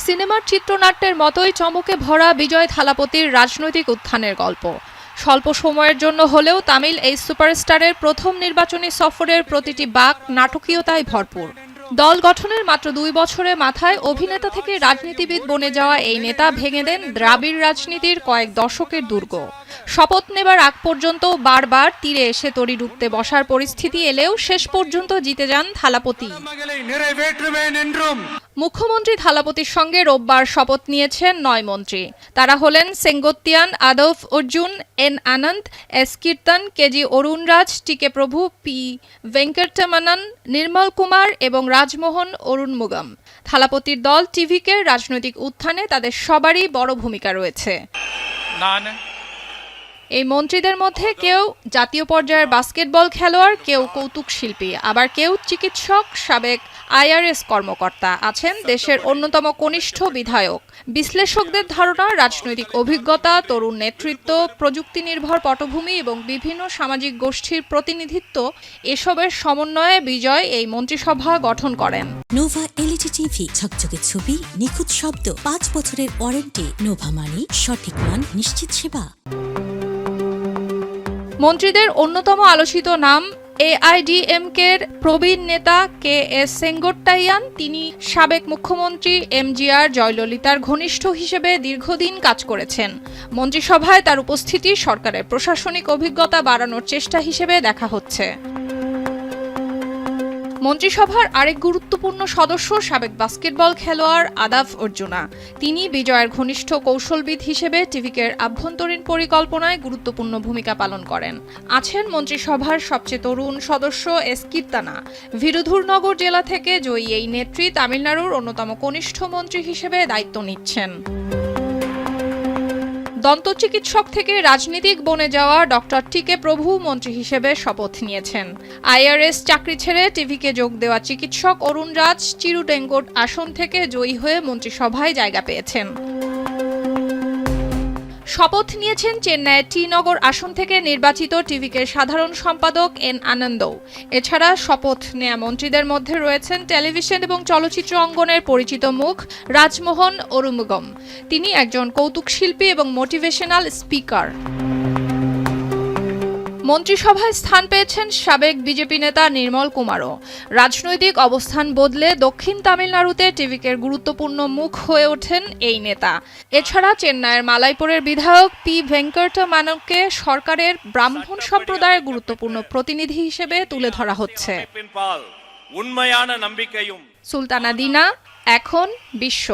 সিনেমার চিত্রনাট্যের মতোই চমকে ভরা বিজয় থালাপতির রাজনৈতিক উত্থানের গল্প। স্বল্প সময়ের জন্য হলেও তামিল এই সুপারস্টারের প্রথম নির্বাচনী সফরের প্রতিটি বাঁক নাটকীয়তায় ভরপুর। দল গঠনের মাত্র 2 বছরের মাথায় অভিনেতা থেকে রাজনীতিবিদ বনে যাওয়া এই নেতা ভেঙে দেন দ্রাবিড় রাজনীতির কয়েক দশকের দুর্গ। শপথ নেবার আগ পর্যন্ত বারবার তীরে এসে তরি ডুবতে বসার পরিস্থিতি এলেও শেষ পর্যন্ত জিতে যান থালাপতি। মুখ্যমন্ত্রী থালাপতির সঙ্গে রোববার শপথ নিয়েছেন 9 মন্ত্রী। তারা হলেন সেঙ্গোত্তিয়ান আদভ অর্জুন, এন আনন্দ, এস কীর্তন, কেজি অরুণরাজ, টিকে প্রভু, পি ভেঙ্কটরমণন, নির্মল কুমার এবং রাজমোহন অরুণমুগম। থালাপতির দল টিভিকে রাজনৈতিক উত্থানে তাদের সবারই বড় ভূমিকা রয়েছে। এই মন্ত্রীদের মধ্যে কেউ জাতীয় পর্যায়ের বাস্কেটবল খেলোয়াড়, কেউ কৌতুক শিল্পী, আবার কেউ চিকিৎসক, সাবেক IRS কর্মকর্তা, আছেন দেশের অন্যতম কনিষ্ঠ বিধায়ক। বিশ্লেষকদের ধারণা, রাজনৈতিক অভিজ্ঞতা, তরুণ নেতৃত্ব, প্রযুক্তি নির্ভর পটভূমি এবং বিভিন্ন সামাজিক গোষ্ঠীর প্রতিনিধিত্ব এসবের সমন্বয়ে বিজয় এই মন্ত্রিসভা গঠন করেন। নোভা LED টিভি, ঝকঝকে ছবি, নিখুঁত শব্দ, 5 বছরের ওয়ারেন্টি। নোভা মানি সঠিক মান, নিশ্চিত সেবা। মন্ত্রীদের অন্যতম আলোচিত নাম AIADMK'র প্রবীণ নেতা KS সেঙ্গোট্টাইয়ান। তিনি সাবেক মুখ্যমন্ত্রী MGR জয়ললিতার ঘনিষ্ঠ হিসেবে দীর্ঘদিন কাজ করেছেন। মন্ত্রিসভায় তার উপস্থিতি সরকারের প্রশাসনিক অভিজ্ঞতা বাড়ানোর চেষ্টা হিসেবে দেখা হচ্ছে। মন্ত্রিসভার আরেক গুরুত্বপূর্ণ সদস্য সাবেক বাস্কেটবল খেলোয়াড় আদাভ অর্জুনা। তিনি বিজয়ের ঘনিষ্ঠ কৌশলবিদ হিসেবে টিভিকের আভ্যন্তরীণ পরিকল্পনায় গুরুত্বপূর্ণ ভূমিকা পালন করেন। আছেন মন্ত্রিসভার সবচেয়ে তরুণ সদস্য এস কীর্তানা। ভিরুধুরনগর জেলা থেকে জয়ী এই নেত্রী তামিলনাড়ুর অন্যতম কনিষ্ঠ মন্ত্রী হিসেবে দায়িত্ব নিচ্ছেন। দন্ত চিকিৎসক থেকে রাজনীতিক বনে যাওয়া ডক্টর টিকে প্রভু মন্ত্রী হিসেবে শপথ নিয়েছেন। IRS চাকরি ছেড়ে টিভিকে যোগ দেওয়া চিকিৎসক অরুণরাজ চিরুডেঙ্গোট আসন থেকে জয়ী হয়ে মন্ত্রিসভায় জায়গা পেয়েছেন। শপথ নিয়েছেন চেন্নাইয়ের টি নগর আসন থেকে নির্বাচিত টিভিকের সাধারণ সম্পাদক এন আনন্দও। এছাড়া শপথ নেয়া মন্ত্রীদের মধ্যে রয়েছেন টেলিভিশন এবং চলচ্চিত্র অঙ্গনের পরিচিত মুখ রাজমোহন অরুমুগম। তিনি একজন কৌতুক শিল্পী এবং মোটিভেশনাল স্পিকার। মন্ত্রিসভায় স্থান পেয়েছেন সাবেক বিজেপি নেতা নির্মল কুমারও। রাজনৈতিক অবস্থান বদলে দক্ষিণ তামিলনাড়ুতে টিভিকের গুরুত্বপূর্ণ মুখ হয়ে ওঠেন এই নেতা। এছাড়া চেন্নাইয়ের মালাইপুরের বিধায়ক পি ভেঙ্কটরমণনকে সরকারের ব্রাহ্মণ সম্প্রদায়ের গুরুত্বপূর্ণ প্রতিনিধি হিসেবে তুলে ধরা হচ্ছে। সুলতানা দিনা, এখন বিশ্ব।